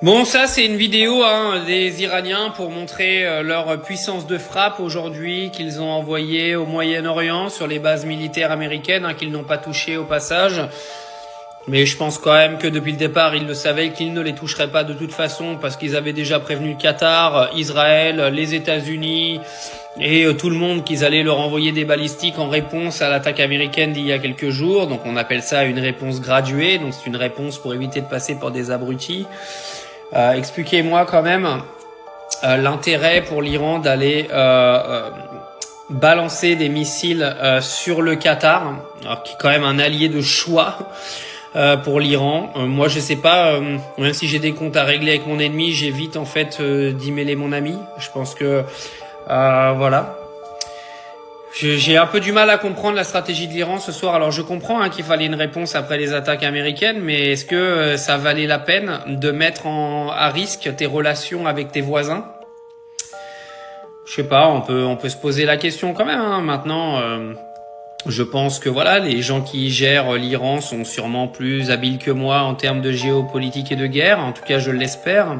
Bon, ça c'est une vidéo des Iraniens pour montrer leur puissance de frappe aujourd'hui qu'ils ont envoyée au Moyen-Orient sur les bases militaires américaines, qu'ils n'ont pas touchées au passage. Mais je pense quand même que depuis le départ, ils le savaient qu'ils ne les toucheraient pas de toute façon parce qu'ils avaient déjà prévenu le Qatar, Israël, les États-Unis et tout le monde qu'ils allaient leur envoyer des balistiques en réponse à l'attaque américaine d'il y a quelques jours. Donc on appelle ça une réponse graduée, donc c'est une réponse pour éviter de passer pour des abrutis. Expliquez-moi quand même l'intérêt pour l'Iran d'aller balancer des missiles sur le Qatar, alors, qui est quand même un allié de choix pour l'Iran. Moi je sais pas, même si j'ai des comptes à régler avec mon ennemi, j'évite en fait d'y mêler mon ami. Je pense que voilà. J'ai un peu du mal à comprendre la stratégie de l'Iran ce soir. Alors je comprends qu'il fallait une réponse après les attaques américaines, mais est-ce que ça valait la peine de mettre à risque tes relations avec tes voisins? Je sais pas, on peut se poser la question quand même. Maintenant, je pense que voilà, les gens qui gèrent l'Iran sont sûrement plus habiles que moi en termes de géopolitique et de guerre. En tout cas, je l'espère.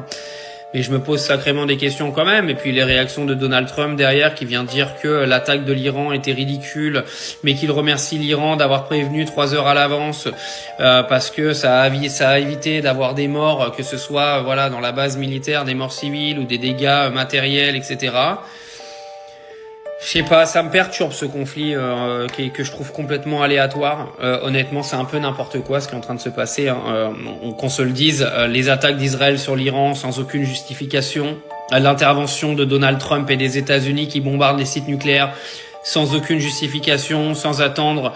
Mais je me pose sacrément des questions quand même. Et puis les réactions de Donald Trump derrière qui vient dire que l'attaque de l'Iran était ridicule, mais qu'il remercie l'Iran d'avoir prévenu 3 heures à l'avance parce que ça a évité d'avoir des morts, que ce soit voilà dans la base militaire, des morts civiles ou des dégâts matériels, etc. Je sais pas, ça me perturbe ce conflit que je trouve complètement aléatoire. Honnêtement, c'est un peu n'importe quoi ce qui est en train de se passer. Qu'on se le dise, les attaques d'Israël sur l'Iran sans aucune justification, l'intervention de Donald Trump et des États-Unis qui bombardent les sites nucléaires sans aucune justification, sans attendre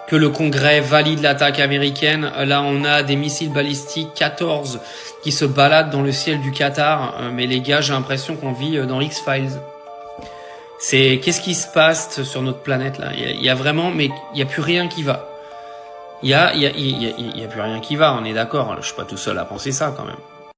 que le Congrès valide l'attaque américaine. Là, on a des missiles balistiques 14 qui se baladent dans le ciel du Qatar. Mais les gars, j'ai l'impression qu'on vit dans X-Files. Qu'est-ce qui se passe sur notre planète là? Il y a vraiment, mais il y a plus rien qui va. Il y a plus rien qui va. On est d'accord. Je suis pas tout seul à penser ça quand même.